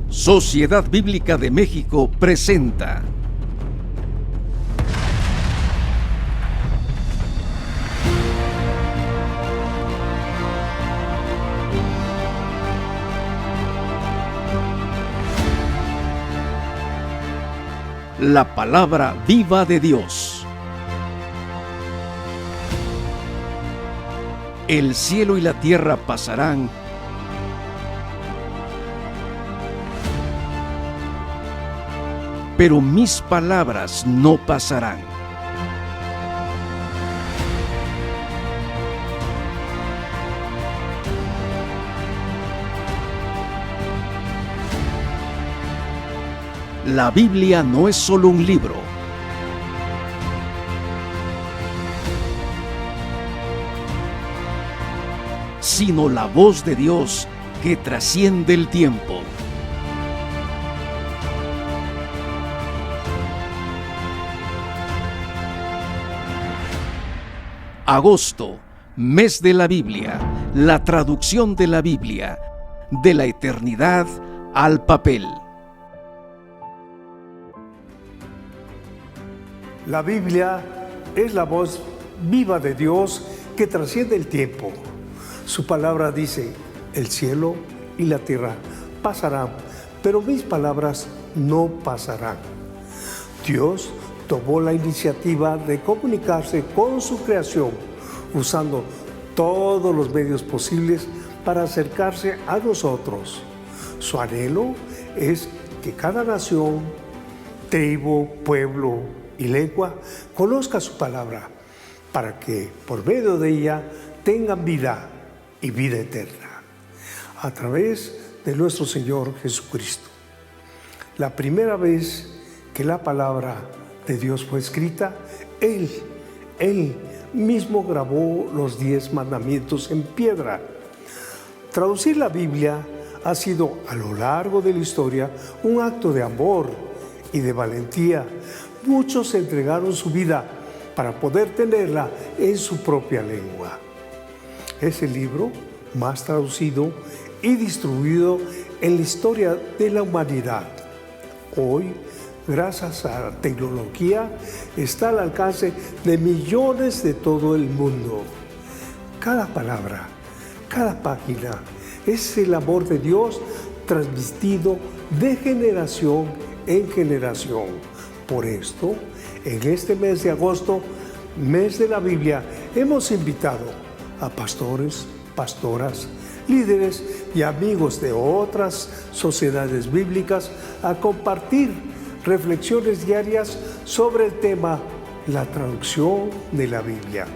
Sociedad Bíblica de México presenta la palabra viva de Dios. El cielo y la tierra pasarán, pero mis palabras no pasarán. La Biblia no es solo un libro, sino la voz de Dios que trasciende el tiempo. Agosto, mes de la Biblia, la traducción de la Biblia, de la eternidad al papel. La Biblia es la voz viva de Dios que trasciende el tiempo. Su palabra dice, el cielo y la tierra pasarán, pero mis palabras no pasarán. Dios tomó la iniciativa de comunicarse con su creación, usando todos los medios posibles para acercarse a nosotros. Su anhelo es que cada nación, tribu, pueblo y lengua conozca su palabra, para que por medio de ella tengan vida y vida eterna, a través de nuestro Señor Jesucristo. La primera vez que la palabra de Dios fue escrita, Él mismo grabó los 10 mandamientos en piedra. Traducir la Biblia ha sido a lo largo de la historia un acto de amor y de valentía. Muchos entregaron su vida para poder tenerla en su propia lengua. Es el libro más traducido y distribuido en la historia de la humanidad. Hoy, gracias a la tecnología, está al alcance de millones de todo el mundo. Cada palabra, cada página es el amor de Dios transmitido de generación en generación. Por esto, en este mes de agosto, mes de la Biblia, hemos invitado a pastores, pastoras, líderes y amigos de otras sociedades bíblicas a compartir reflexiones diarias sobre el tema la traducción de la Biblia.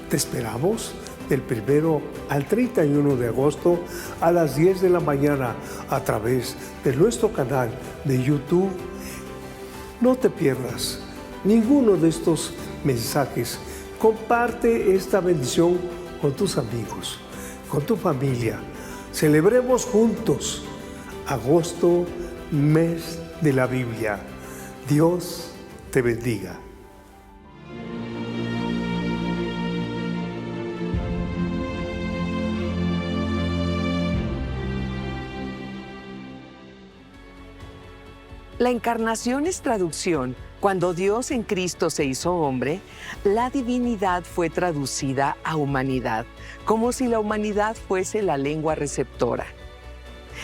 Te esperamos del 1 al 31 de agosto a las 10 de la mañana a través de nuestro canal de YouTube. No te pierdas ninguno de estos mensajes. Comparte esta bendición con tus amigos, con tu familia. Celebremos juntos agosto, mes de la Biblia. Dios te bendiga. La encarnación es traducción. Cuando Dios en Cristo se hizo hombre, la divinidad fue traducida a humanidad, como si la humanidad fuese la lengua receptora.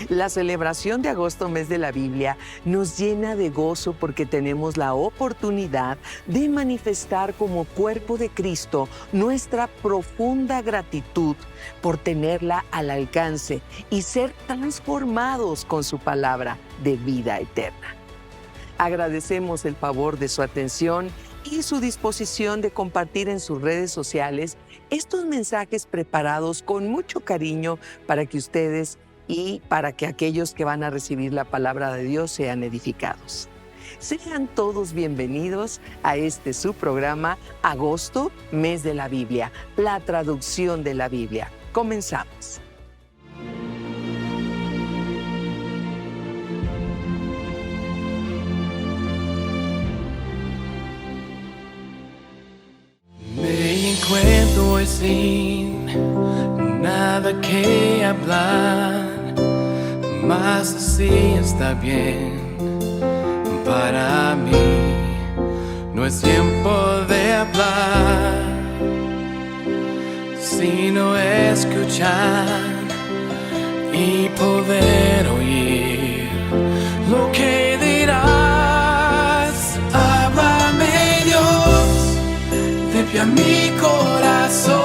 La celebración de agosto, mes de la Biblia, nos llena de gozo porque tenemos la oportunidad de manifestar como cuerpo de Cristo nuestra profunda gratitud por tenerla al alcance y ser transformados con su palabra de vida eterna. Agradecemos el favor de su atención y su disposición de compartir en sus redes sociales estos mensajes preparados con mucho cariño para que ustedes y para que aquellos que van a recibir la palabra de Dios sean edificados. Sean todos bienvenidos a este su programa Agosto, mes de la Biblia, la traducción de la Biblia. Comenzamos. Me encuentro sin nada que hablar, Mas así está bien para mí. No es tiempo de hablar, sino escuchar y poder oír lo que dirás. Háblame, Dios, limpia mi corazón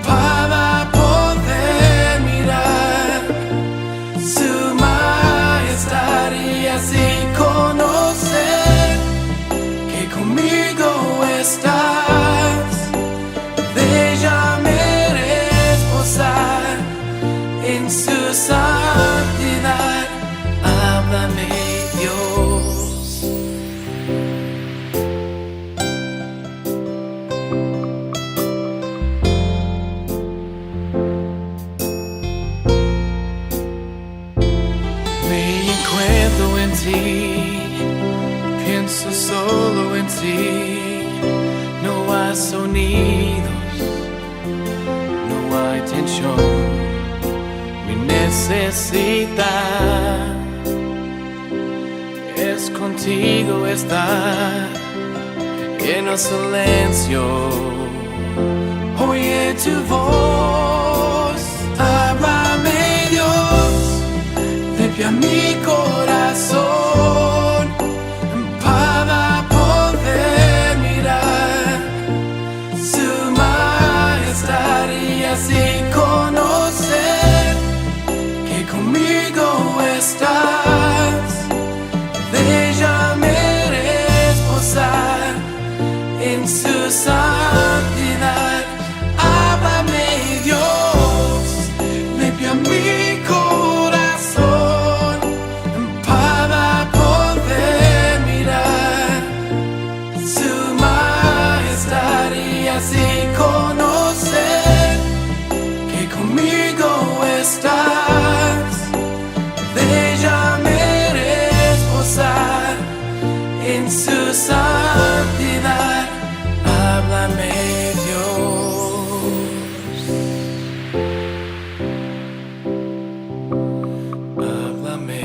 para poder mirar su majestad y así conocer que conmigo estás. De ella me reposar en su santidad. Háblame, Dios. Me encuentro en ti, pienso solo en ti. No hay sonidos, no hay tensión. Mi necesidad es contigo estar en el silencio. Oye tu voz, háblame, Dios, limpia mi corazón para poder mirar su majestad y así conocer que conmigo estás. De ella me reposar en su santidad. Háblame, Dios, limpia mi corazón para poder mirar su majestad y así conocer que conmigo estás. De ella me reposar en su santidad. Háblame, Dios. Háblame.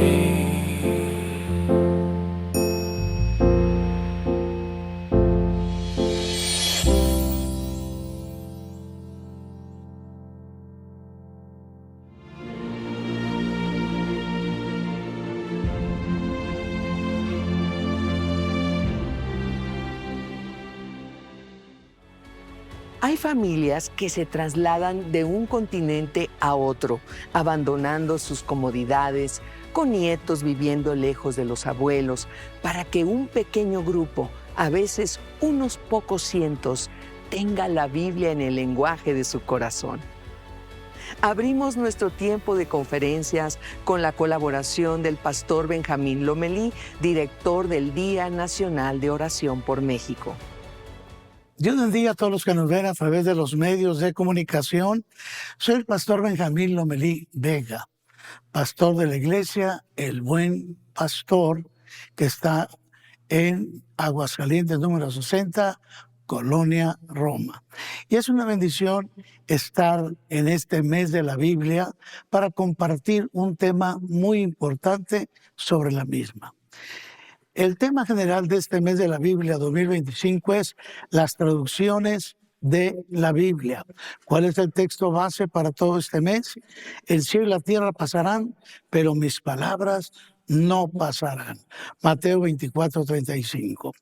Hay familias que se trasladan de un continente a otro, abandonando sus comodidades, con nietos viviendo lejos de los abuelos, para que un pequeño grupo, a veces unos pocos cientos, tenga la Biblia en el lenguaje de su corazón. Abrimos nuestro tiempo de conferencias con la colaboración del pastor Benjamín Lomelí, director del Día Nacional de Oración por México. Dios bendiga a todos los que nos ven a través de los medios de comunicación. Soy el pastor Benjamín Lomelí Vega, pastor de la iglesia El Buen Pastor, que está en Aguascalientes, número 60, Colonia Roma. Y es una bendición estar en este mes de la Biblia para compartir un tema muy importante sobre la misma. El tema general de este mes de la Biblia 2025 es las traducciones de la Biblia. ¿Cuál es el texto base para todo este mes? El cielo y la tierra pasarán, pero mis palabras no pasarán. Mateo 24:35.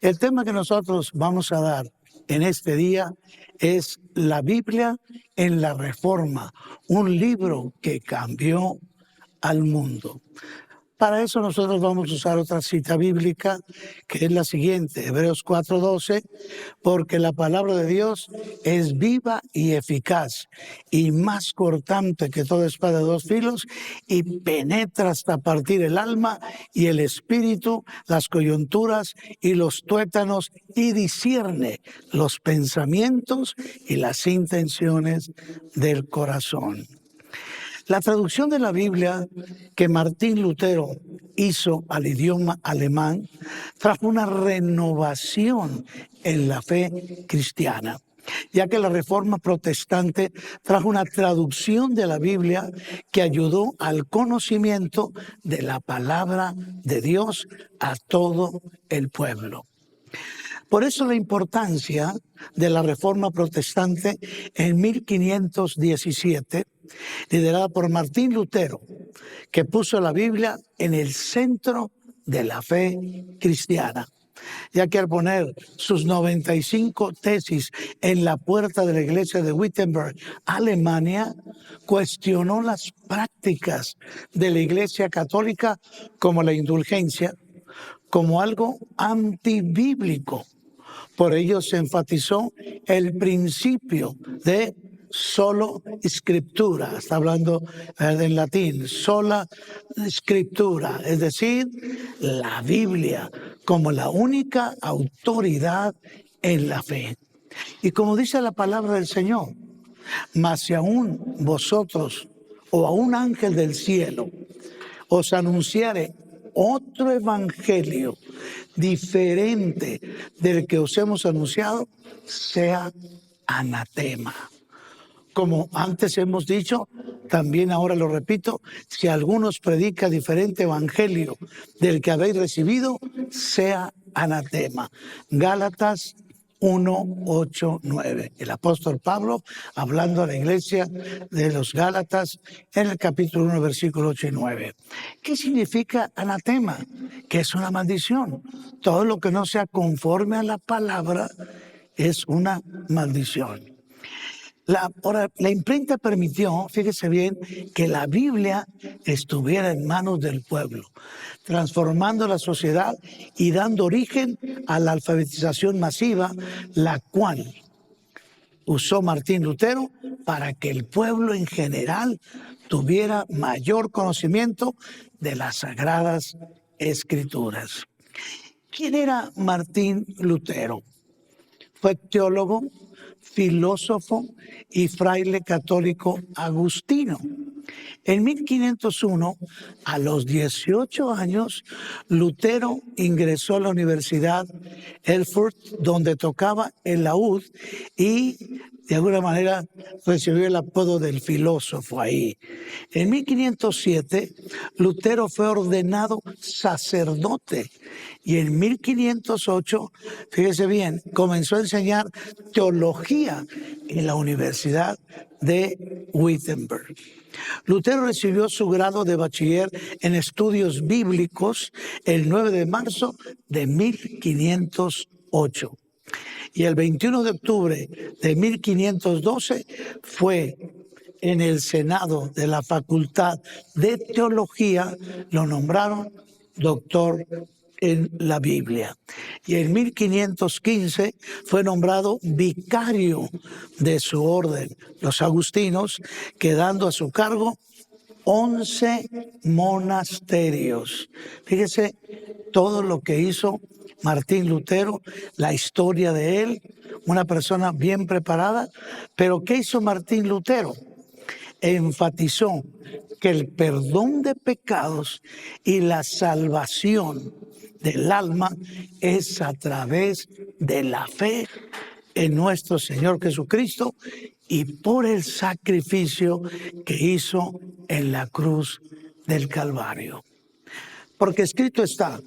El tema que nosotros vamos a dar en este día es la Biblia en la Reforma, un libro que cambió al mundo. Para eso nosotros vamos a usar otra cita bíblica, que es la siguiente, Hebreos 4:12, porque la palabra de Dios es viva y eficaz, y más cortante que toda espada de dos filos, y penetra hasta partir el alma y el espíritu, las coyunturas y los tuétanos, y discierne los pensamientos y las intenciones del corazón. La traducción de la Biblia que Martín Lutero hizo al idioma alemán trajo una renovación en la fe cristiana. ya que la Reforma Protestante trajo una traducción de la Biblia que ayudó al conocimiento de la palabra de Dios a todo el pueblo. Por eso la importancia de la Reforma Protestante en 1517, liderada por Martín Lutero, que puso la Biblia en el centro de la fe cristiana, ya que al poner sus 95 tesis en la puerta de la iglesia de Wittenberg, Alemania, cuestionó las prácticas de la iglesia católica como la indulgencia, como algo antibíblico. Por ello se enfatizó el principio de solo escritura, está hablando en latín, sola escritura, es decir, la Biblia como la única autoridad en la fe. Y como dice la palabra del Señor, mas si aún vosotros o a un ángel del cielo os anunciare otro evangelio diferente del que os hemos anunciado, sea anatema. Como antes hemos dicho, también ahora lo repito, si alguno os predica diferente evangelio del que habéis recibido, sea anatema. Gálatas 1, 8, 9. El apóstol Pablo hablando a la iglesia de los Gálatas en el capítulo 1, versículo 8 y 9. ¿Qué significa anatema? Que es una maldición. Todo lo que no sea conforme a la palabra es una maldición. La imprenta permitió, fíjese bien, que la Biblia estuviera en manos del pueblo, transformando la sociedad y dando origen a la alfabetización masiva, la cual usó Martín Lutero para que el pueblo en general tuviera mayor conocimiento de las Sagradas Escrituras. ¿Quién era Martín Lutero? Fue teólogo, filósofo y fraile católico agustino. En 1501, a los 18 años, Lutero ingresó a la Universidad Erfurt, donde tocaba el laúd y de alguna manera recibió el apodo del filósofo ahí. En 1507, Lutero fue ordenado sacerdote y en 1508, fíjese bien, comenzó a enseñar teología en la Universidad de Wittenberg. Lutero recibió su grado de bachiller en estudios bíblicos el 9 de marzo de 1508. Y el 21 de octubre de 1512 fue en el Senado de la Facultad de Teología, lo nombraron doctor en la Biblia. Y en 1515 fue nombrado vicario de su orden, los agustinos, quedando a su cargo 11 monasterios. Fíjese todo lo que hizo Martín Lutero, la historia de él, una persona bien preparada. Pero ¿qué hizo Martín Lutero? Enfatizó que el perdón de pecados y la salvación del alma es a través de la fe en nuestro Señor Jesucristo y por el sacrificio que hizo en la cruz del Calvario. Porque escrito está,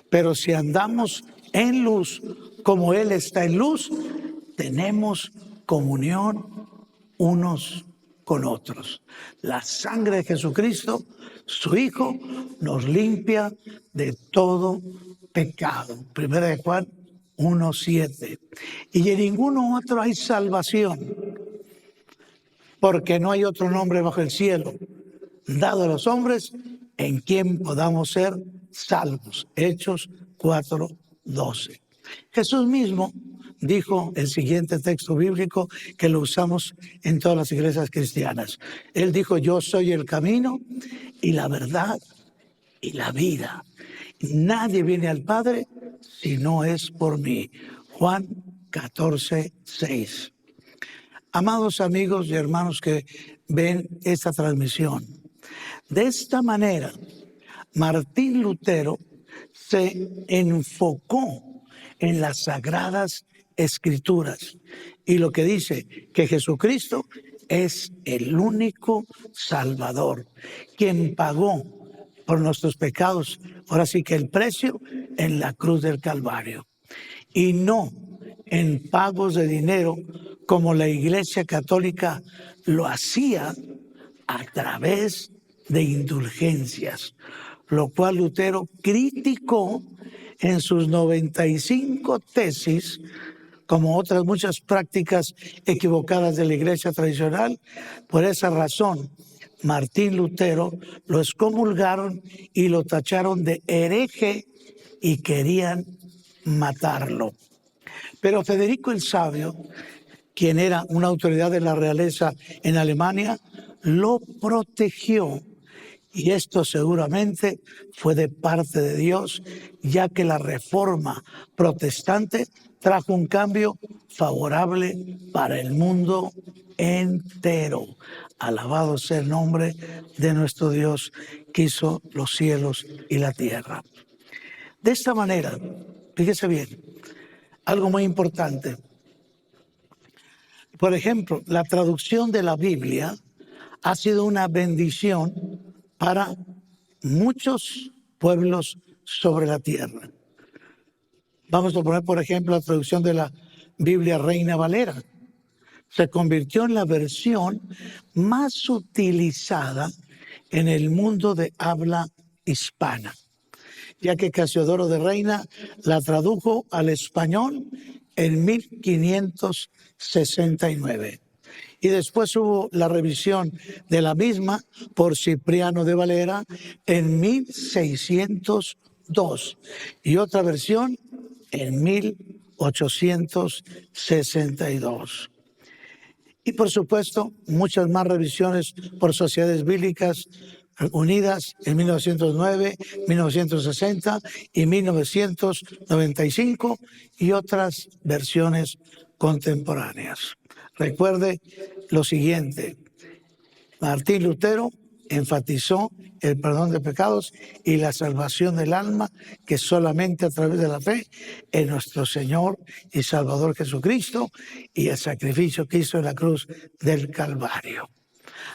pero si andamos en luz como Él está en luz, tenemos comunión unos con otros. La sangre de Jesucristo, su Hijo, nos limpia de todo pecado. 1 de Juan 1:7. Y en ninguno otro hay salvación, porque no hay otro nombre bajo el cielo dado a los hombres en quien podamos ser salvos. Hechos 4:12. Jesús mismo dijo el siguiente texto bíblico que lo usamos en todas las iglesias cristianas. Él dijo: yo soy el camino y la verdad y la vida. Nadie viene al Padre si no es por mí. Juan 14:6. Amados amigos y hermanos que ven esta transmisión, de esta manera Martín Lutero se enfocó en las Sagradas Escrituras y lo que dice que Jesucristo es el único Salvador, quien pagó por nuestros pecados, ahora sí que el precio en la cruz del Calvario, y no en pagos de dinero como la Iglesia Católica lo hacía a través de indulgencias, lo cual Lutero criticó en sus 95 tesis, como otras muchas prácticas equivocadas de la Iglesia tradicional. Por esa razón, Martín Lutero lo excomulgaron y lo tacharon de hereje y querían matarlo. Pero Federico el Sabio, quien era una autoridad de la realeza en Alemania, lo protegió. Y esto seguramente fue de parte de Dios, ya que la reforma protestante trajo un cambio favorable para el mundo entero. Alabado sea el nombre de nuestro Dios, que hizo los cielos y la tierra. De esta manera, fíjese bien, algo muy importante. Por ejemplo, la traducción de la Biblia ha sido una bendición para muchos pueblos sobre la tierra. Vamos a poner, por ejemplo, la traducción de la Biblia Reina Valera. Se convirtió en la versión más utilizada en el mundo de habla hispana, ya que Casiodoro de Reina la tradujo al español en 1569. Y después hubo la revisión de la misma por Cipriano de Valera en 1602 y otra versión en 1862. Y por supuesto, muchas más revisiones por sociedades bíblicas unidas en 1909, 1960 y 1995 y otras versiones contemporáneas. Recuerde lo siguiente: Martín Lutero enfatizó el perdón de pecados y la salvación del alma, que solamente a través de la fe en nuestro Señor y Salvador Jesucristo y el sacrificio que hizo en la cruz del Calvario.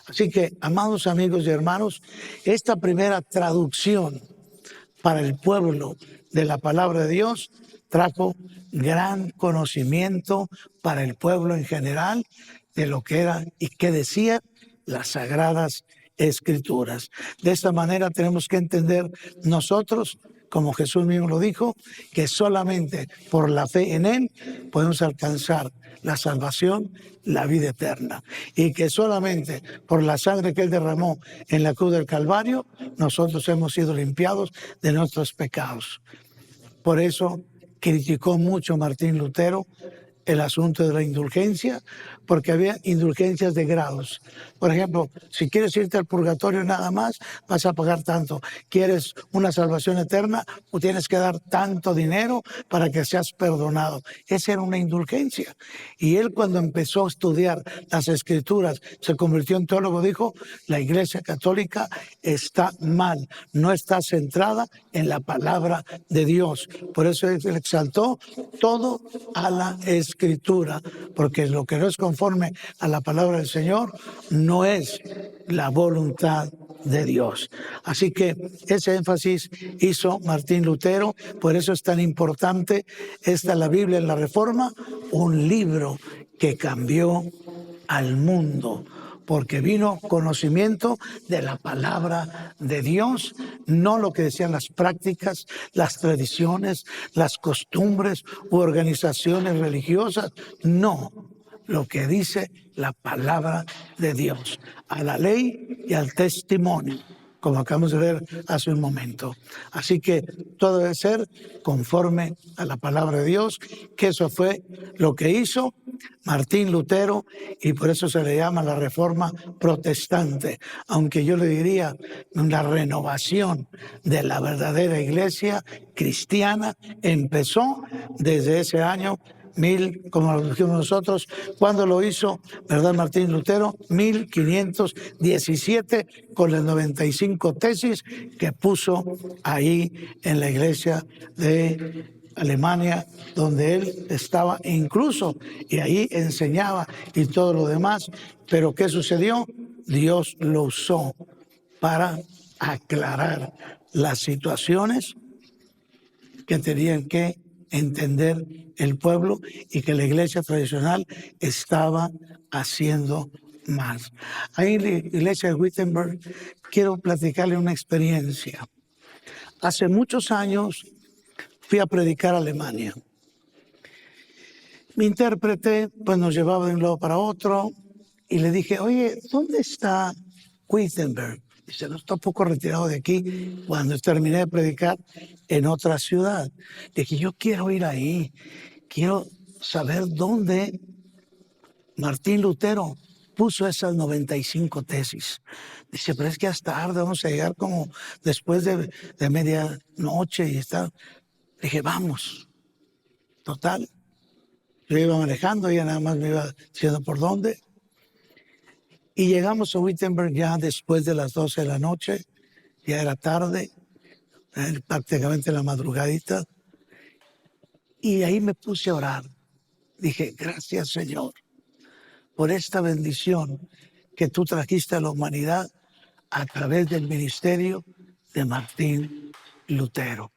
Así que, amados amigos y hermanos, esta primera traducción para el pueblo de la palabra de Dios trajo gran conocimiento para el pueblo en general de lo que era y qué decían las Sagradas Escrituras. De esta manera tenemos que entender nosotros, como Jesús mismo lo dijo, que solamente por la fe en Él podemos alcanzar la salvación, la vida eterna. Y que solamente por la sangre que Él derramó en la cruz del Calvario, nosotros hemos sido limpiados de nuestros pecados. Por eso criticó mucho Martín Lutero el asunto de la indulgencia, porque había indulgencias de grados. Por ejemplo, si quieres irte al purgatorio nada más, vas a pagar tanto. ¿Quieres una salvación eterna? O tienes que dar tanto dinero para que seas perdonado. Esa era una indulgencia. Y él, cuando empezó a estudiar las Escrituras, se convirtió en teólogo, dijo: la Iglesia Católica está mal, no está centrada en la palabra de Dios. Por eso él exaltó todo a la Escritura, porque lo que no es conforme a la palabra del Señor no es la voluntad de Dios. Así que ese énfasis hizo Martín Lutero. Por eso es tan importante la Biblia en la Reforma, un libro que cambió al mundo, porque vino conocimiento de la palabra de Dios, no lo que decían las prácticas, las tradiciones, las costumbres u organizaciones religiosas, no, lo que dice la palabra de Dios, a la ley y al testimonio, como acabamos de ver hace un momento. Así que todo debe ser conforme a la palabra de Dios, que eso fue lo que hizo Martín Lutero, y por eso se le llama la Reforma Protestante, aunque yo le diría una renovación de la verdadera iglesia cristiana. Empezó desde ese año como lo dijimos nosotros, cuando lo hizo, ¿verdad? Martín Lutero, 1517, con las 95 tesis que puso ahí en la iglesia de Alemania, donde él estaba incluso, y ahí enseñaba y todo lo demás. Pero ¿qué sucedió? Dios lo usó para aclarar las situaciones que tenían que entender el pueblo y que la iglesia tradicional estaba haciendo más. Ahí en la iglesia de Wittenberg quiero platicarle una experiencia. Hace muchos años fui a predicar a Alemania. Mi intérprete pues nos llevaba de un lado para otro y le dije, oye, ¿dónde está Wittenberg? Dice, no, está un poco retirado de aquí. Cuando terminé de predicar en otra ciudad, dije, yo quiero ir ahí, quiero saber dónde Martín Lutero puso esas 95 tesis. Dice, pero es que hasta tarde, vamos a llegar como después de medianoche y está. Dije, vamos. Total. Yo iba manejando, ella nada más me iba diciendo por dónde. Y llegamos a Wittenberg ya después de las 12 de la noche, ya era tarde, prácticamente la madrugadita. Y ahí me puse a orar. Dije, gracias Señor por esta bendición que tú trajiste a la humanidad a través del ministerio de Martín Lutero.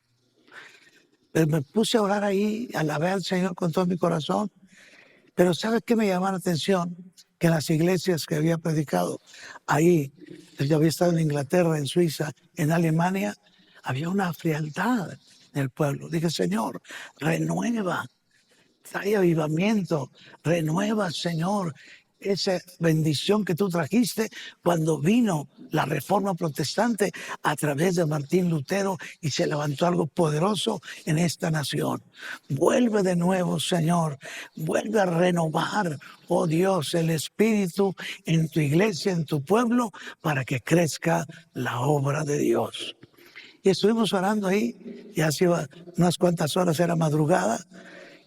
Pero me puse a orar ahí, alabé al Señor con todo mi corazón. Pero ¿sabe qué me llamó la atención? Que en las iglesias que había predicado, ahí, yo había estado en Inglaterra, en Suiza, en Alemania, había una frialdad en el pueblo. Dije, Señor, renueva, trae avivamiento, renueva, Señor, esa bendición que tú trajiste cuando vino la Reforma Protestante a través de Martín Lutero y se levantó algo poderoso en esta nación. Vuelve de nuevo, Señor, vuelve a renovar, oh Dios, el Espíritu en tu iglesia, en tu pueblo, para que crezca la obra de Dios. Y estuvimos orando ahí, ya hacía unas cuantas horas, era madrugada,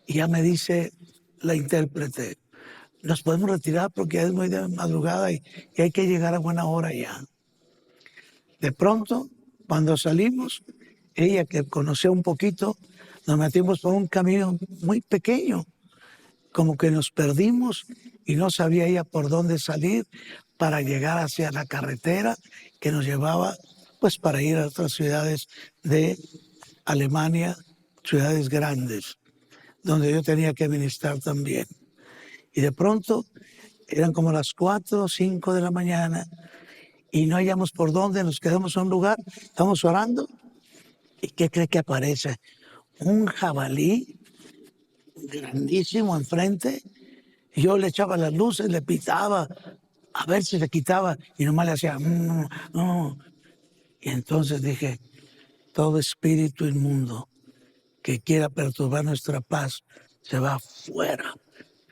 y ya me dice la intérprete, nos podemos retirar porque ya es muy de madrugada y hay que llegar a buena hora ya. De pronto, cuando salimos, ella que conocía un poquito, nos metimos por un camino muy pequeño, como que nos perdimos y no sabía ella por dónde salir para llegar hacia la carretera que nos llevaba pues para ir a otras ciudades de Alemania, ciudades grandes, donde yo tenía que ministrar también. Y de pronto eran como las 4 o 5 de la mañana y no hallamos por dónde, nos quedamos en un lugar, estamos orando y ¿qué cree que aparece? Un jabalí grandísimo enfrente. Y yo le echaba las luces, le pitaba a ver si se quitaba y nomás le hacía no. Y entonces dije, todo espíritu inmundo que quiera perturbar nuestra paz se va fuera.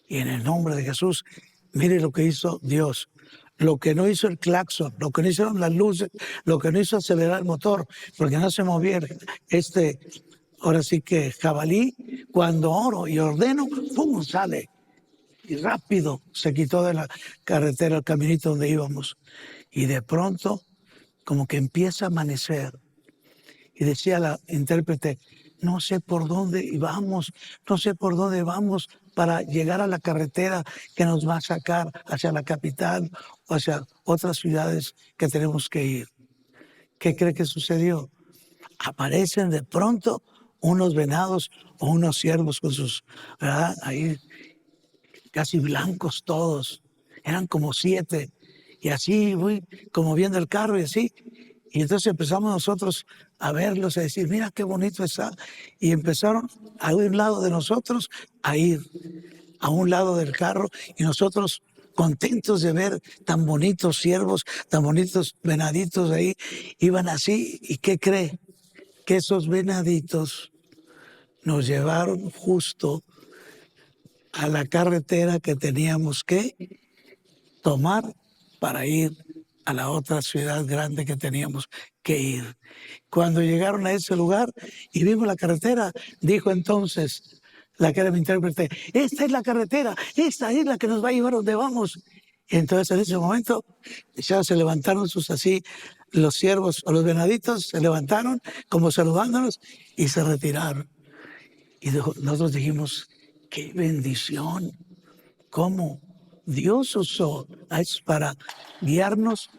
Y en el nombre de Jesús, mire lo que hizo Dios. Lo que no hizo el claxon, lo que no hicieron las luces, lo que no hizo acelerar el motor, porque no se moviera ahora sí que jabalí, cuando oro y ordeno, ¡pum!, sale. Y rápido se quitó de la carretera el caminito donde íbamos. Y de pronto, como que empieza a amanecer. Y decía la intérprete, no sé por dónde vamos para llegar a la carretera que nos va a sacar hacia la capital o hacia otras ciudades que tenemos que ir. ¿Qué cree que sucedió? Aparecen de pronto unos venados o unos ciervos con sus, ¿verdad? Ahí casi blancos todos. Eran como 7. Y así voy como viendo el carro y así. Y entonces empezamos nosotros a verlos, a decir, mira qué bonito está. Y empezaron a un lado de nosotros a ir a un lado del carro y nosotros contentos de ver tan bonitos ciervos, tan bonitos venaditos ahí, iban así. ¿Y qué cree? Que esos venaditos nos llevaron justo a la carretera que teníamos que tomar para ir a la otra ciudad grande que teníamos que ir. Cuando llegaron a ese lugar y vimos la carretera, dijo entonces la que era mi intérprete, esta es la carretera, esta es la que nos va a llevar donde vamos. Y entonces en ese momento ya se levantaron los ciervos o los venaditos se levantaron como saludándonos y se retiraron. Y nosotros dijimos, qué bendición, cómo Dios usó eso para guiarnos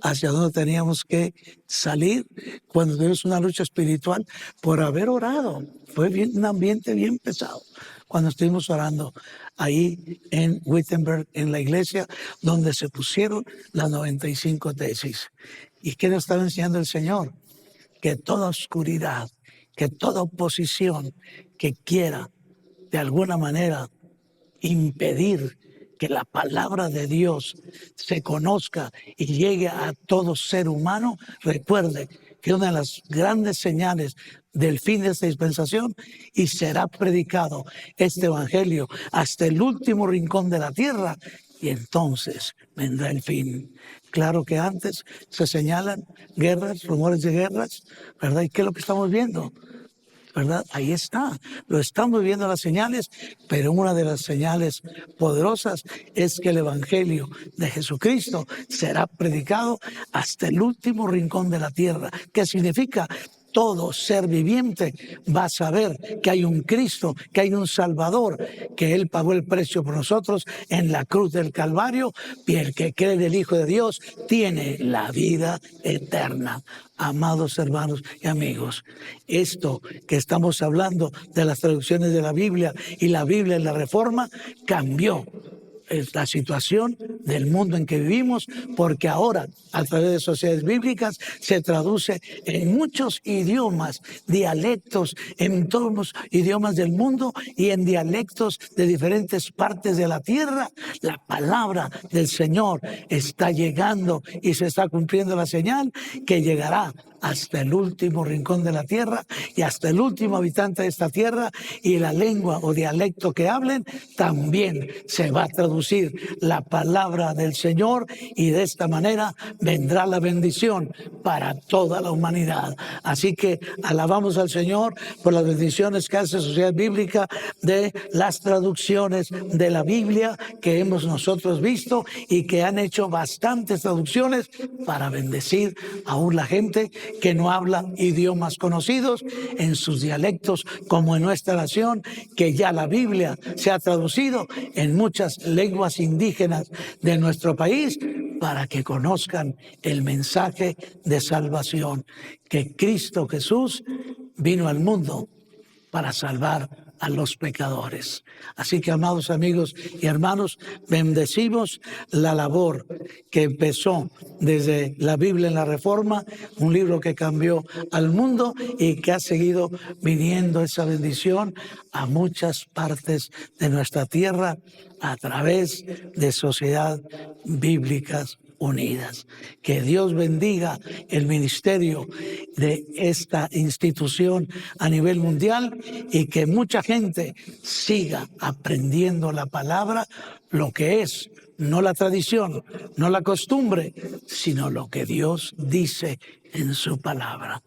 hacia donde teníamos que salir cuando tuvimos una lucha espiritual por haber orado. Fue un ambiente bien pesado cuando estuvimos orando ahí en Wittenberg, en la iglesia donde se pusieron las 95 tesis. ¿Y qué nos estaba enseñando el Señor? Que toda oscuridad, que toda oposición que quiera de alguna manera impedir que la palabra de Dios se conozca y llegue a todo ser humano, recuerde que una de las grandes señales del fin de esta dispensación, y será predicado este evangelio hasta el último rincón de la tierra, y entonces vendrá el fin. Claro que antes se señalan guerras, rumores de guerras, ¿verdad? ¿Y qué es lo que estamos viendo? ¿Verdad? Ahí está, lo estamos viendo las señales, pero una de las señales poderosas es que el evangelio de Jesucristo será predicado hasta el último rincón de la tierra. ¿Qué significa? Todo ser viviente va a saber que hay un Cristo, que hay un Salvador, que Él pagó el precio por nosotros en la cruz del Calvario, y el que cree en el Hijo de Dios tiene la vida eterna. Amados hermanos y amigos, esto que estamos hablando de las traducciones de la Biblia y la Biblia en la Reforma cambió la situación del mundo en que vivimos, porque ahora a través de sociedades bíblicas se traduce en muchos idiomas, dialectos, en todos los idiomas del mundo y en dialectos de diferentes partes de la tierra. La palabra del Señor está llegando y se está cumpliendo la señal que llegará hasta el último rincón de la tierra y hasta el último habitante de esta tierra, y la lengua o dialecto que hablen también se va a traducir la palabra del Señor, y de esta manera vendrá la bendición para toda la humanidad. Así que alabamos al Señor por las bendiciones que hace Sociedad Bíblica de las traducciones de la Biblia que hemos nosotros visto, y que han hecho bastantes traducciones para bendecir aún la gente que no habla idiomas conocidos en sus dialectos, como en nuestra nación, que ya la Biblia se ha traducido en muchas lenguas indígenas de nuestro país, para que conozcan el mensaje de salvación, que Cristo Jesús vino al mundo para salvar a los pecadores. Así que, amados amigos y hermanos, bendecimos la labor que empezó desde la Biblia en la Reforma, un libro que cambió al mundo y que ha seguido viniendo esa bendición a muchas partes de nuestra tierra a través de Sociedad Bíblicas Unidas. Que Dios bendiga el ministerio de esta institución a nivel mundial, y que mucha gente siga aprendiendo la palabra, lo que es, no la tradición, no la costumbre, sino lo que Dios dice en su palabra.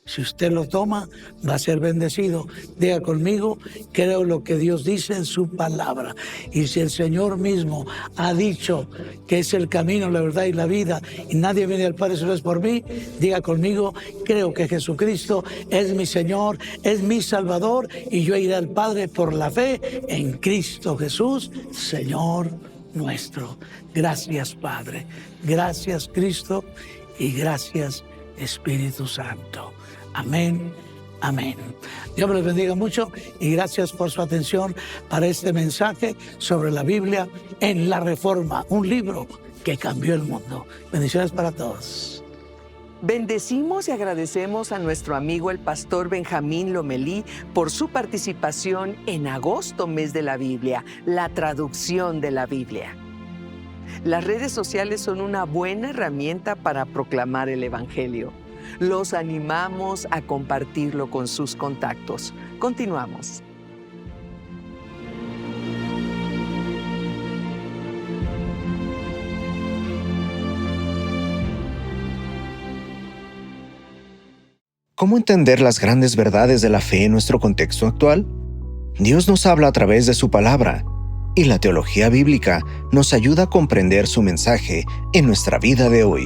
Si usted lo toma, va a ser bendecido. Diga conmigo, creo lo que Dios dice en su palabra. Y si el Señor mismo ha dicho que es el camino, la verdad y la vida, y nadie viene al Padre si no es por mí, diga conmigo, creo que Jesucristo es mi Señor, es mi Salvador, y yo iré al Padre por la fe en Cristo Jesús, Señor nuestro. Gracias, Padre. Gracias, Cristo, y gracias, Espíritu Santo. Amén, amén. Dios me los bendiga mucho, y gracias por su atención para este mensaje sobre la Biblia en la Reforma, un libro que cambió el mundo. Bendiciones para todos. Bendecimos y agradecemos a nuestro amigo el pastor Benjamín Lomelí por su participación en agosto, mes de la Biblia, la traducción de la Biblia. Las redes sociales son una buena herramienta para proclamar el Evangelio. Los animamos a compartirlo con sus contactos. Continuamos. ¿Cómo entender las grandes verdades de la fe en nuestro contexto actual? Dios nos habla a través de su palabra, y la teología bíblica nos ayuda a comprender su mensaje en nuestra vida de hoy.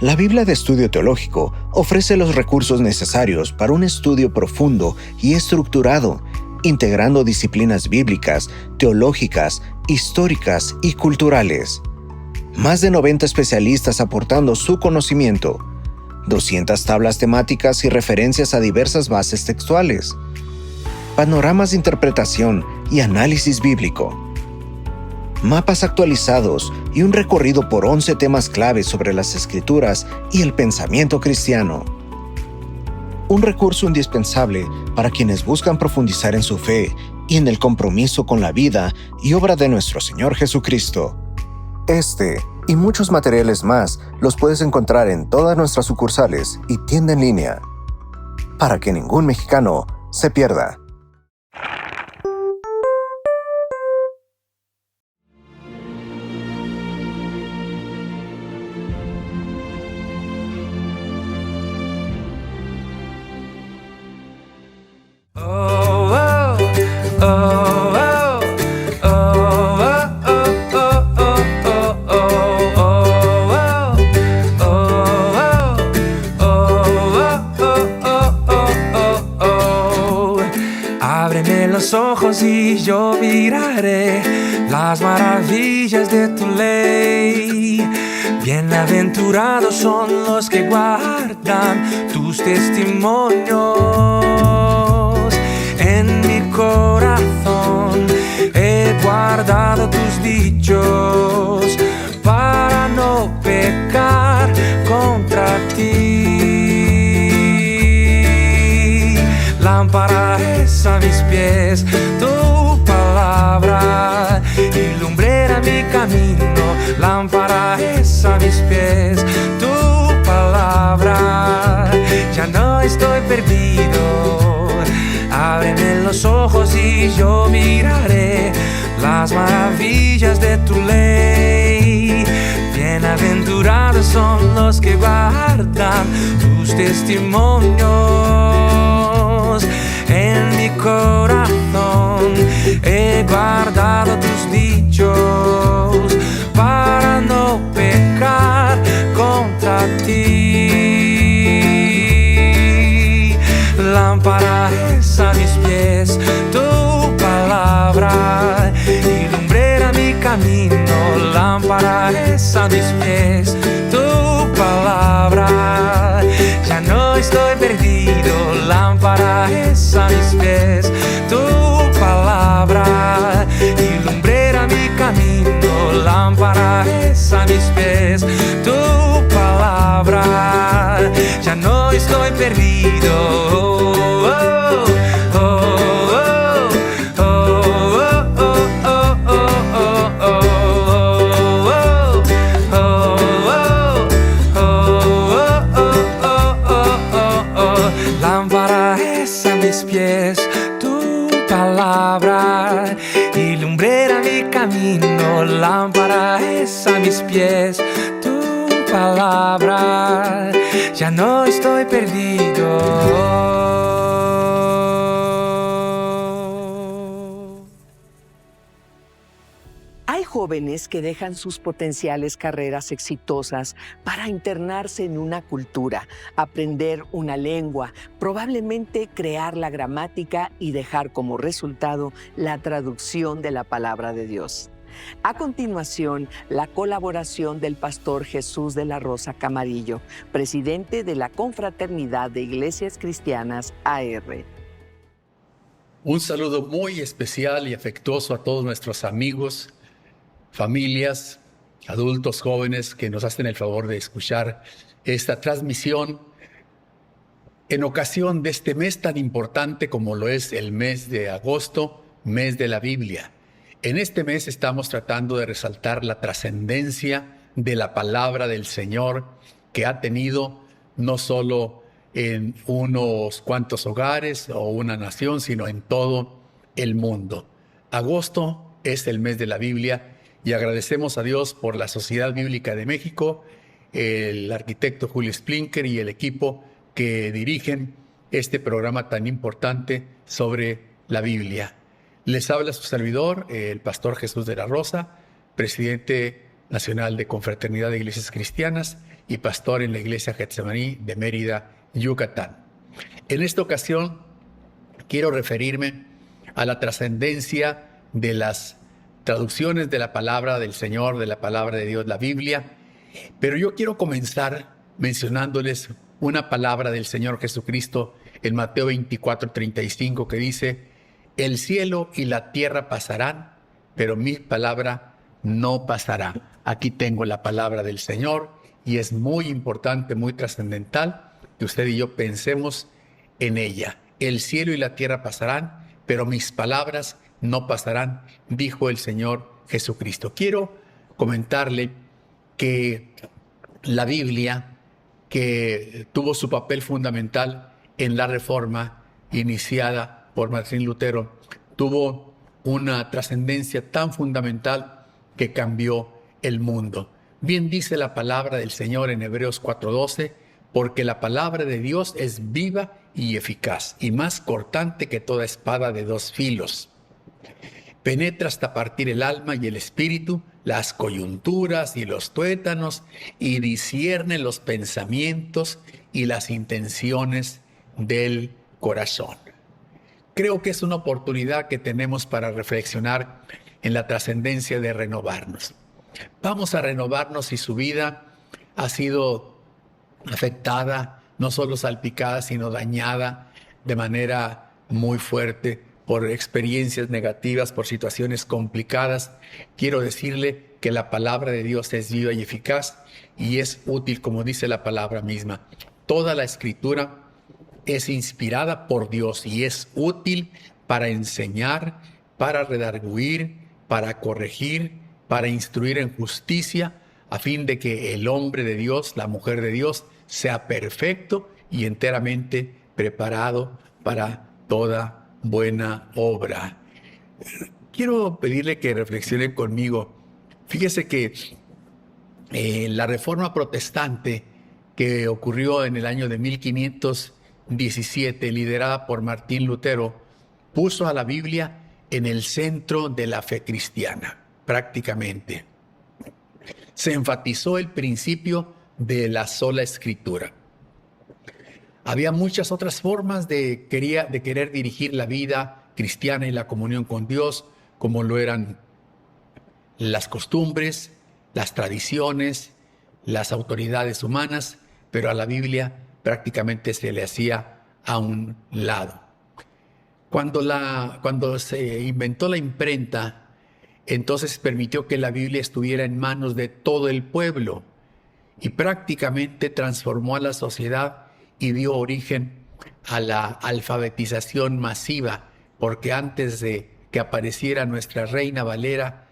La Biblia de Estudio Teológico ofrece los recursos necesarios para un estudio profundo y estructurado, integrando disciplinas bíblicas, teológicas, históricas y culturales. Más de 90 especialistas aportando su conocimiento, 200 tablas temáticas y referencias a diversas bases textuales, panoramas de interpretación y análisis bíblico, mapas actualizados y un recorrido por 11 temas claves sobre las Escrituras y el pensamiento cristiano. Un recurso indispensable para quienes buscan profundizar en su fe y en el compromiso con la vida y obra de nuestro Señor Jesucristo. Este y muchos materiales más los puedes encontrar en todas nuestras sucursales y tienda en línea, para que ningún mexicano se pierda. Ábreme los ojos y yo miraré las maravillas de tu ley. Bienaventurados son los que guardan tus testimonios. En mi corazón he guardado tus dichos para no pecar contra ti. Lámpara es a mis pies tu palabra y lumbrera mi camino. Lámpara es a mis pies tu palabra. Ya no estoy perdido. Ábreme los ojos y yo miraré las maravillas de tu ley. Bienaventurados son los que guardan tus testimonios. En mi corazón he guardado tus dichos para no pecar contra ti. Lámpara es a mis pies tu palabra y lumbrera mi camino. Lámpara es a mis pies tu palabra. Ya no estoy perdido. Lámpara es a mis pies tu palabra y lumbrera mi camino. Lámpara es a mis pies tu palabra. Ya no estoy perdido. Lámpara es a mis pies tu palabra y lumbrera mi camino. Lámpara es a mis pies tu palabra. Ya no estoy perdido. Hay jóvenes que dejan sus potenciales carreras exitosas para internarse en una cultura, aprender una lengua, probablemente crear la gramática y dejar como resultado la traducción de la palabra de Dios. A continuación, la colaboración del pastor Jesús de la Rosa Camarillo, presidente de la Confraternidad de Iglesias Cristianas AR. Un saludo muy especial y afectuoso a todos nuestros amigos, familias, adultos, jóvenes que nos hacen el favor de escuchar esta transmisión en ocasión de este mes tan importante como lo es el mes de agosto, mes de la Biblia. En este mes estamos tratando de resaltar la trascendencia de la palabra del Señor que ha tenido no solo en unos cuantos hogares o una nación, sino en todo el mundo. Agosto es el mes de la Biblia y agradecemos a Dios por la Sociedad Bíblica de México, el arquitecto Julio Splinker y el equipo que dirigen este programa tan importante sobre la Biblia. Les habla su servidor, el pastor Jesús de la Rosa, presidente nacional de Confraternidad de Iglesias Cristianas, y pastor en la iglesia Getsemaní de Mérida, Yucatán. En esta ocasión quiero referirme a la trascendencia de las traducciones de la palabra del Señor, de la palabra de Dios, la Biblia, pero yo quiero comenzar mencionándoles una palabra del Señor Jesucristo en Mateo 24:35 que dice: el cielo y la tierra pasarán, pero mi palabra no pasará. Aquí tengo la palabra del Señor y es muy importante, muy trascendental que usted y yo pensemos en ella. El cielo y la tierra pasarán, pero mis palabras no pasarán, dijo el Señor Jesucristo. Quiero comentarle que la Biblia, que tuvo su papel fundamental en la reforma iniciada por Martín Lutero, tuvo una trascendencia tan fundamental que cambió el mundo. Bien dice la palabra del Señor en Hebreos 4:12, porque la palabra de Dios es viva y eficaz, y más cortante que toda espada de dos filos. Penetra hasta partir el alma y el espíritu, las coyunturas y los tuétanos, y discierne los pensamientos y las intenciones del corazón. Creo que es una oportunidad que tenemos para reflexionar en la trascendencia de renovarnos. Vamos a renovarnos si su vida ha sido afectada, no solo salpicada, sino dañada de manera muy fuerte por experiencias negativas, por situaciones complicadas. Quiero decirle que la palabra de Dios es viva y eficaz y es útil, como dice la palabra misma. Toda la Escritura es inspirada por Dios y es útil para enseñar, para redarguir, para corregir, para instruir en justicia, a fin de que el hombre de Dios, la mujer de Dios, sea perfecto y enteramente preparado para toda buena obra. Quiero pedirle que reflexione conmigo. Fíjese que la Reforma Protestante que ocurrió en el año de 1517, liderada por Martín Lutero, puso a la Biblia en el centro de la fe cristiana, prácticamente. Se enfatizó el principio de la sola Escritura. Había muchas otras formas de querer dirigir la vida cristiana y la comunión con Dios, como lo eran las costumbres, las tradiciones, las autoridades humanas, pero a la Biblia prácticamente se le hacía a un lado. Cuando se inventó la imprenta, entonces permitió que la Biblia estuviera en manos de todo el pueblo y prácticamente transformó a la sociedad y dio origen a la alfabetización masiva, porque antes de que apareciera nuestra Reina Valera,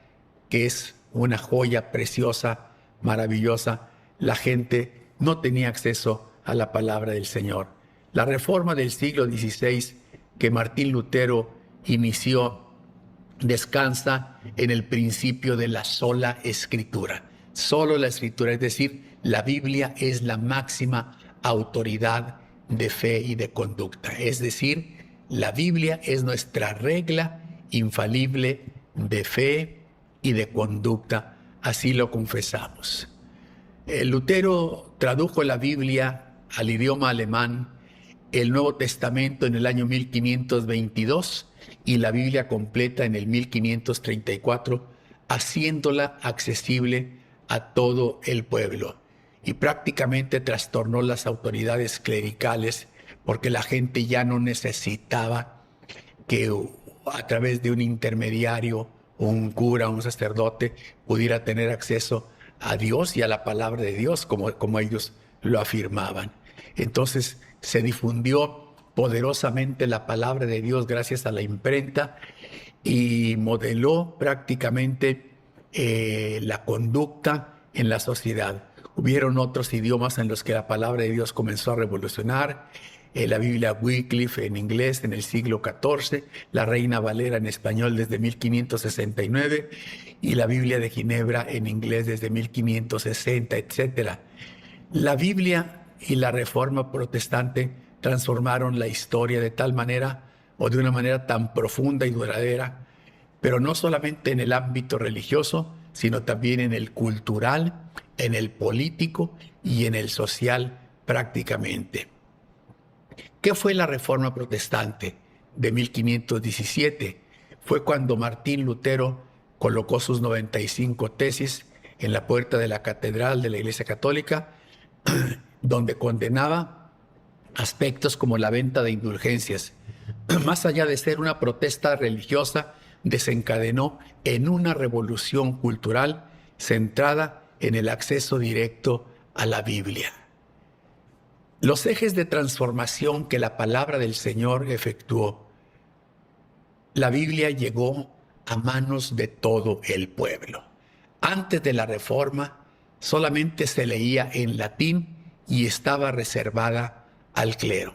que es una joya preciosa, maravillosa, la gente no tenía acceso a la palabra del Señor. La reforma del siglo XVI que Martín Lutero inició descansa en el principio de la sola Escritura. Solo la Escritura, es decir, la Biblia es la máxima autoridad de fe y de conducta. Es decir, la Biblia es nuestra regla infalible de fe y de conducta. Así lo confesamos. Lutero tradujo la Biblia al idioma alemán, el Nuevo Testamento en el año 1522 y la Biblia completa en el 1534, haciéndola accesible a todo el pueblo. Y prácticamente trastornó las autoridades clericales porque la gente ya no necesitaba que a través de un intermediario, un cura, un sacerdote, pudiera tener acceso a Dios y a la palabra de Dios como ellos lo afirmaban. Entonces se difundió poderosamente la palabra de Dios gracias a la imprenta y modeló prácticamente la conducta en la sociedad. Hubieron otros idiomas en los que la palabra de Dios comenzó a revolucionar. La Biblia Wycliffe en inglés en el siglo XIV, la Reina Valera en español desde 1569 y la Biblia de Ginebra en inglés desde 1560, etc. La Biblia y la Reforma Protestante transformaron la historia de tal manera o de una manera tan profunda y duradera, pero no solamente en el ámbito religioso, sino también en el cultural, en el político y en el social prácticamente. ¿Qué fue la Reforma Protestante de 1517? Fue cuando Martín Lutero colocó sus 95 tesis en la puerta de la catedral de la Iglesia Católica, donde condenaba aspectos como la venta de indulgencias. Más allá de ser una protesta religiosa, desencadenó en una revolución cultural centrada en el acceso directo a la Biblia. Los ejes de transformación que la palabra del Señor efectuó. La Biblia llegó a manos de todo el pueblo. Antes de la Reforma, solamente se leía en latín y estaba reservada al clero.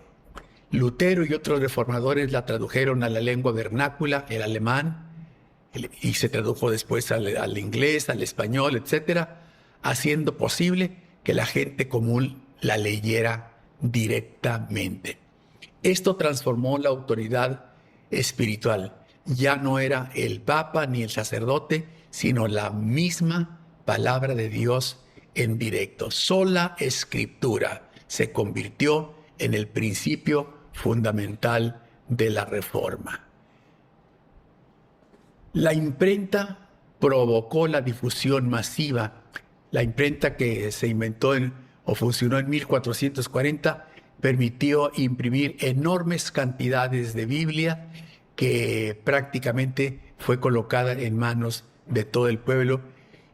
Lutero y otros reformadores la tradujeron a la lengua vernácula, el alemán, y se tradujo después al inglés, al español, etc., haciendo posible que la gente común la leyera directamente. Esto transformó la autoridad espiritual. Ya no era el papa ni el sacerdote, sino la misma palabra de Dios en directo. Sola escritura se convirtió en el principio fundamental de la Reforma. La imprenta provocó la difusión masiva. La imprenta que se inventó o funcionó en 1440 permitió imprimir enormes cantidades de Biblia que prácticamente fue colocada en manos de todo el pueblo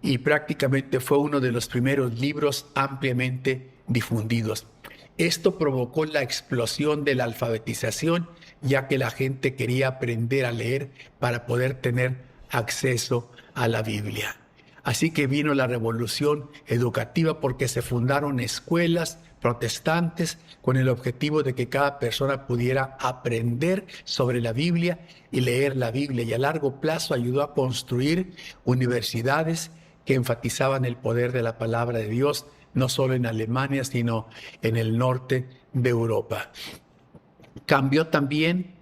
y prácticamente fue uno de los primeros libros ampliamente difundidos. Esto provocó la explosión de la alfabetización, ya que la gente quería aprender a leer para poder tener acceso a la Biblia. Así que vino la revolución educativa porque se fundaron escuelas protestantes con el objetivo de que cada persona pudiera aprender sobre la Biblia y leer la Biblia, y a largo plazo ayudó a construir universidades que enfatizaban el poder de la palabra de Dios, no solo en Alemania, sino en el norte de Europa. Cambió también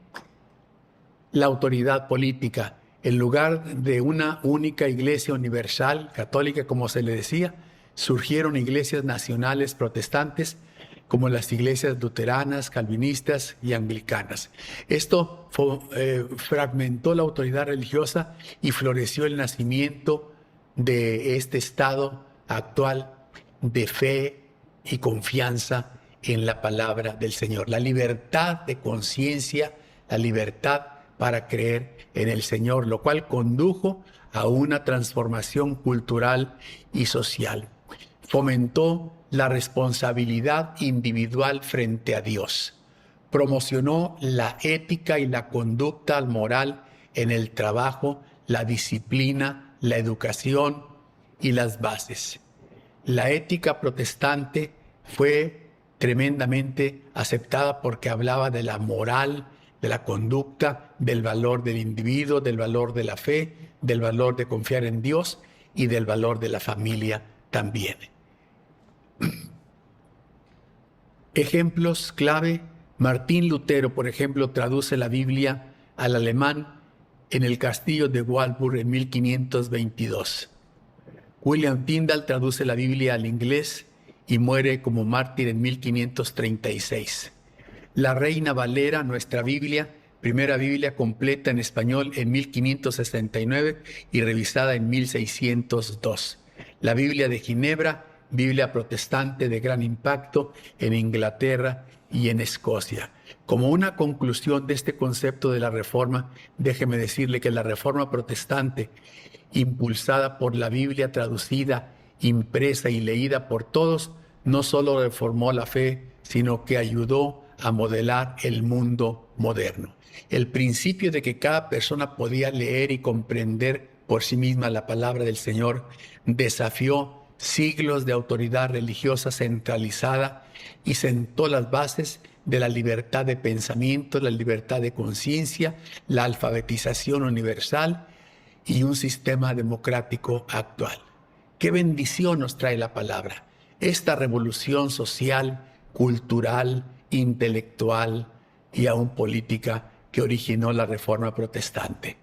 la autoridad política. En lugar de una única iglesia universal, católica, como se le decía, surgieron iglesias nacionales protestantes, como las iglesias luteranas, calvinistas y anglicanas. Esto fragmentó la autoridad religiosa y floreció el nacimiento de este estado actual de fe y confianza en la palabra del Señor. La libertad de conciencia, la libertad para creer en el Señor, lo cual condujo a una transformación cultural y social. Fomentó la responsabilidad individual frente a Dios. Promocionó la ética y la conducta moral en el trabajo, la disciplina, la educación y las bases. La ética protestante fue tremendamente aceptada porque hablaba de la moral, de la conducta, del valor del individuo, del valor de la fe, del valor de confiar en Dios y del valor de la familia también. Ejemplos clave. Martín Lutero, por ejemplo, traduce la Biblia al alemán en el castillo de Wartburg en 1522. William Tyndale traduce la Biblia al inglés y muere como mártir en 1536. La Reina Valera, nuestra Biblia, primera Biblia completa en español en 1569 y revisada en 1602. La Biblia de Ginebra, Biblia protestante de gran impacto en Inglaterra y en Escocia. Como una conclusión de este concepto de la Reforma, déjeme decirle que la Reforma protestante, impulsada por la Biblia traducida, impresa y leída por todos, no solo reformó la fe, sino que ayudó a modelar el mundo moderno. El principio de que cada persona podía leer y comprender por sí misma la palabra del Señor desafió siglos de autoridad religiosa centralizada y sentó las bases de la libertad de pensamiento, la libertad de conciencia, la alfabetización universal y un sistema democrático actual. ¡Qué bendición nos trae la palabra! Esta revolución social, cultural, intelectual y aún política que originó la Reforma Protestante.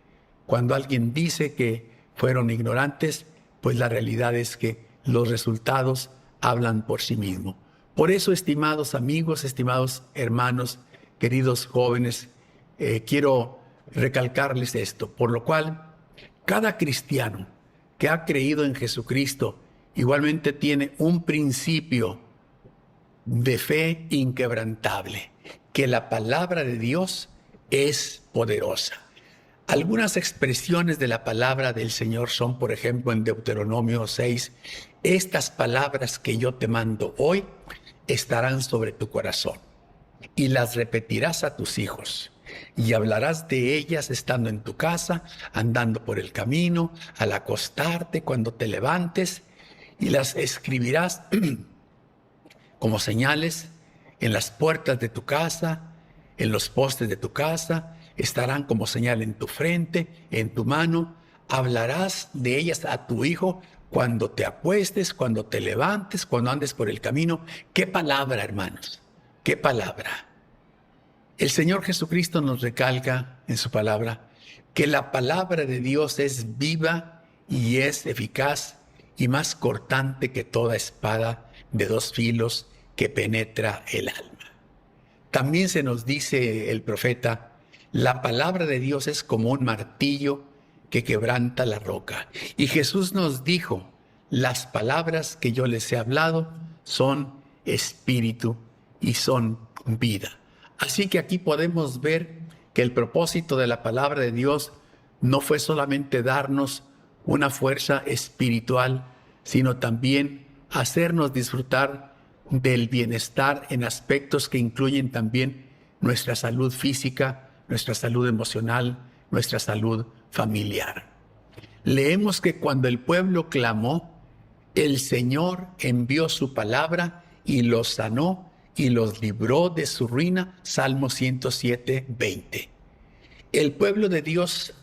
Cuando alguien dice que fueron ignorantes, pues la realidad es que los resultados hablan por sí mismos. Por eso, estimados amigos, estimados hermanos, queridos jóvenes, quiero recalcarles esto, por lo cual cada cristiano que ha creído en Jesucristo igualmente tiene un principio de fe inquebrantable, que la palabra de Dios es poderosa. Algunas expresiones de la palabra del Señor son, por ejemplo, en Deuteronomio 6, estas palabras que yo te mando hoy estarán sobre tu corazón y las repetirás a tus hijos y hablarás de ellas estando en tu casa, andando por el camino, al acostarte, cuando te levantes, y las escribirás como señales en las puertas de tu casa, en los postes de tu casa, estarán como señal en tu frente, en tu mano. Hablarás de ellas a tu hijo cuando te acuestes, cuando te levantes, cuando andes por el camino. ¡Qué palabra, hermanos! ¡Qué palabra! El Señor Jesucristo nos recalca en su palabra que la palabra de Dios es viva y es eficaz y más cortante que toda espada de dos filos que penetra el alma. También se nos dice el profeta, la palabra de Dios es como un martillo que quebranta la roca. Y Jesús nos dijo, las palabras que yo les he hablado son espíritu y son vida. Así que aquí podemos ver que el propósito de la palabra de Dios no fue solamente darnos una fuerza espiritual, sino también hacernos disfrutar del bienestar en aspectos que incluyen también nuestra salud física, nuestra salud emocional, nuestra salud familiar. Leemos que cuando el pueblo clamó, el Señor envió su palabra y los sanó y los libró de su ruina. Salmo 107, 20. El pueblo de Dios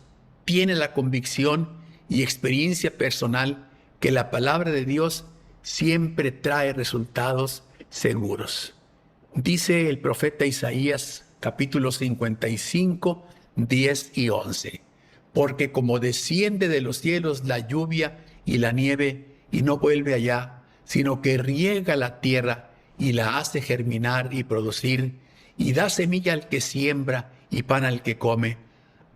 tiene la convicción y experiencia personal que la palabra de Dios siempre trae resultados seguros. Dice el profeta Isaías, capítulo 55, 10 y 11. Porque como desciende de los cielos la lluvia y la nieve y no vuelve allá, sino que riega la tierra y la hace germinar y producir, y da semilla al que siembra y pan al que come,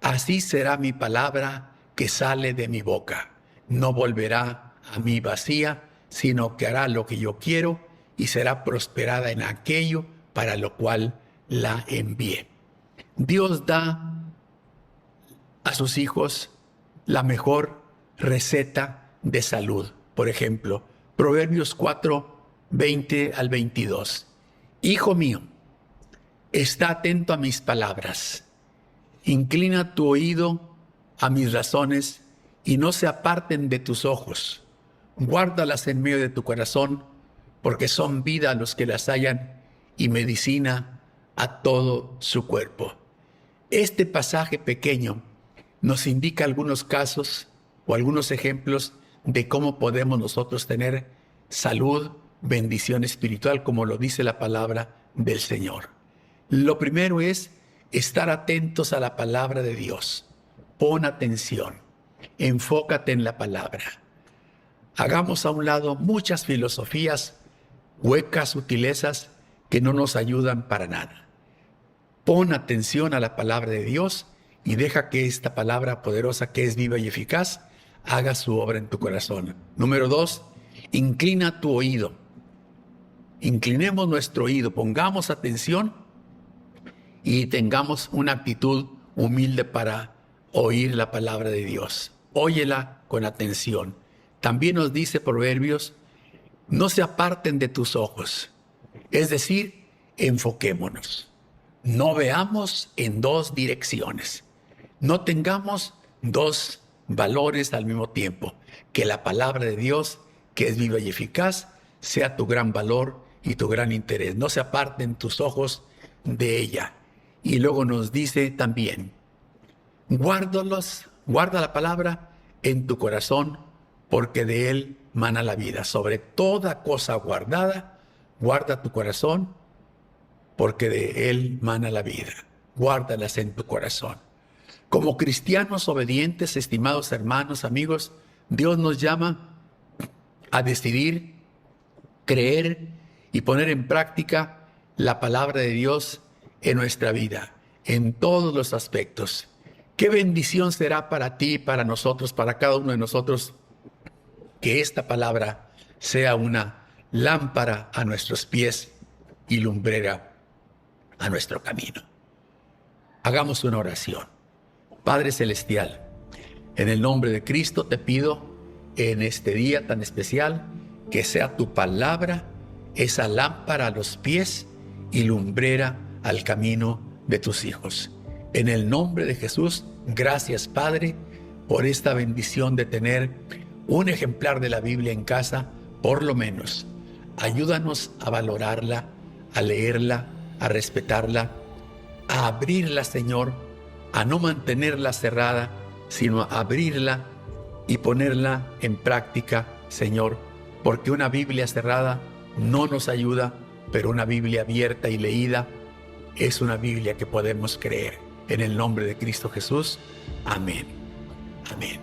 así será mi palabra que sale de mi boca. No volverá a mí vacía, sino que hará lo que yo quiero y será prosperada en aquello para lo cual la envié. Dios da a sus hijos la mejor receta de salud. Por ejemplo, Proverbios 4, 20 al 22. Hijo mío, está atento a mis palabras. Inclina tu oído a mis razones y no se aparten de tus ojos. Guárdalas en medio de tu corazón, porque son vida a los que las hallan y medicina a todo su cuerpo. Este pasaje pequeño nos indica algunos casos o algunos ejemplos de cómo podemos nosotros tener salud, bendición espiritual, como lo dice la palabra del Señor. Lo primero es estar atentos a la palabra de Dios. Pon atención, enfócate en la palabra. Hagamos a un lado muchas filosofías huecas, sutilezas que no nos ayudan para nada. Pon atención a la palabra de Dios y deja que esta palabra poderosa, que es viva y eficaz, haga su obra en tu corazón. Número 2, inclina tu oído. Inclinemos nuestro oído, pongamos atención y tengamos una actitud humilde para oír la palabra de Dios. Óyela con atención. También nos dice Proverbios, no se aparten de tus ojos. Es decir, enfoquémonos. No veamos en dos direcciones. No tengamos dos valores al mismo tiempo. Que la palabra de Dios, que es viva y eficaz, sea tu gran valor y tu gran interés. No se aparten tus ojos de ella. Y luego nos dice también, guarda la palabra en tu corazón, porque de él mana la vida. Sobre toda cosa guardada, guarda tu corazón, porque de él mana la vida. Guárdalas en tu corazón. Como cristianos obedientes, estimados hermanos, amigos, Dios nos llama a decidir, creer y poner en práctica la palabra de Dios en nuestra vida, en todos los aspectos. Qué bendición será para ti, para nosotros, para cada uno de nosotros, que esta palabra sea una lámpara a nuestros pies y lumbrera a nuestro camino. Hagamos una oración. Padre Celestial, en el nombre de Cristo te pido en este día tan especial que sea tu palabra esa lámpara a los pies y lumbrera al camino de tus hijos. En el nombre de Jesús, gracias Padre por esta bendición de tener un ejemplar de la Biblia en casa, por lo menos. Ayúdanos a valorarla, a leerla, a respetarla, a abrirla, Señor, a no mantenerla cerrada, sino a abrirla y ponerla en práctica, Señor, porque una Biblia cerrada no nos ayuda, pero una Biblia abierta y leída es una Biblia que podemos creer. En el nombre de Cristo Jesús, amén. Amén.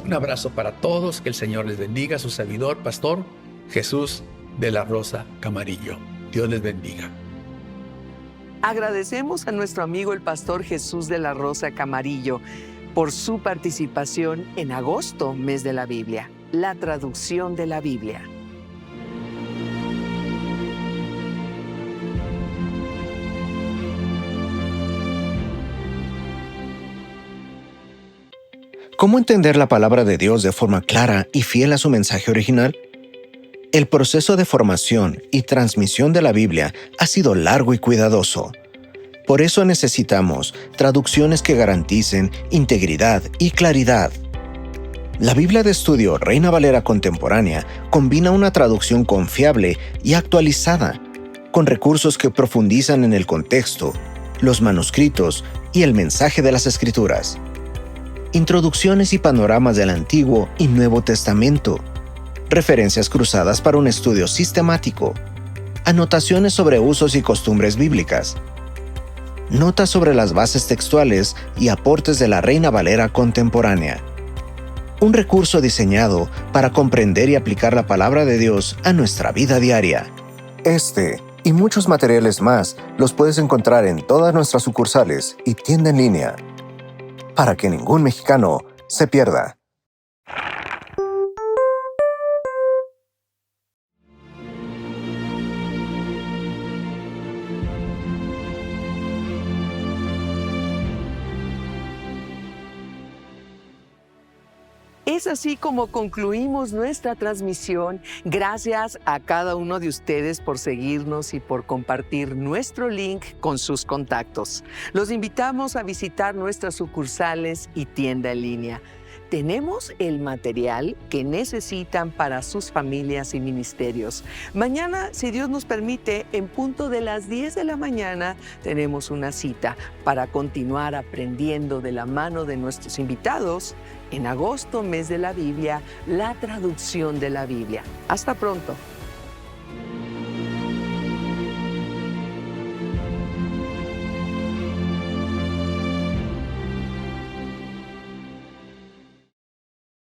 Un abrazo para todos, que el Señor les bendiga. Su servidor, Pastor Jesús de la Rosa Camarillo. Dios les bendiga. Agradecemos a nuestro amigo el Pastor Jesús de la Rosa Camarillo por su participación en agosto, mes de la Biblia, la traducción de la Biblia. ¿Cómo entender la palabra de Dios de forma clara y fiel a su mensaje original? El proceso de formación y transmisión de la Biblia ha sido largo y cuidadoso. Por eso necesitamos traducciones que garanticen integridad y claridad. La Biblia de Estudio Reina Valera Contemporánea combina una traducción confiable y actualizada, con recursos que profundizan en el contexto, los manuscritos y el mensaje de las Escrituras. Introducciones y panoramas del Antiguo y Nuevo Testamento, referencias cruzadas para un estudio sistemático, anotaciones sobre usos y costumbres bíblicas, notas sobre las bases textuales y aportes de la Reina Valera Contemporánea. Un recurso diseñado para comprender y aplicar la palabra de Dios a nuestra vida diaria. Este y muchos materiales más los puedes encontrar en todas nuestras sucursales y tienda en línea, para que ningún mexicano se pierda. Es así como concluimos nuestra transmisión. Gracias a cada uno de ustedes por seguirnos y por compartir nuestro link con sus contactos. Los invitamos a visitar nuestras sucursales y tienda en línea. Tenemos el material que necesitan para sus familias y ministerios. Mañana, si Dios nos permite, en punto de las 10 de la mañana, tenemos una cita para continuar aprendiendo de la mano de nuestros invitados en agosto, mes de la Biblia, la traducción de la Biblia. Hasta pronto.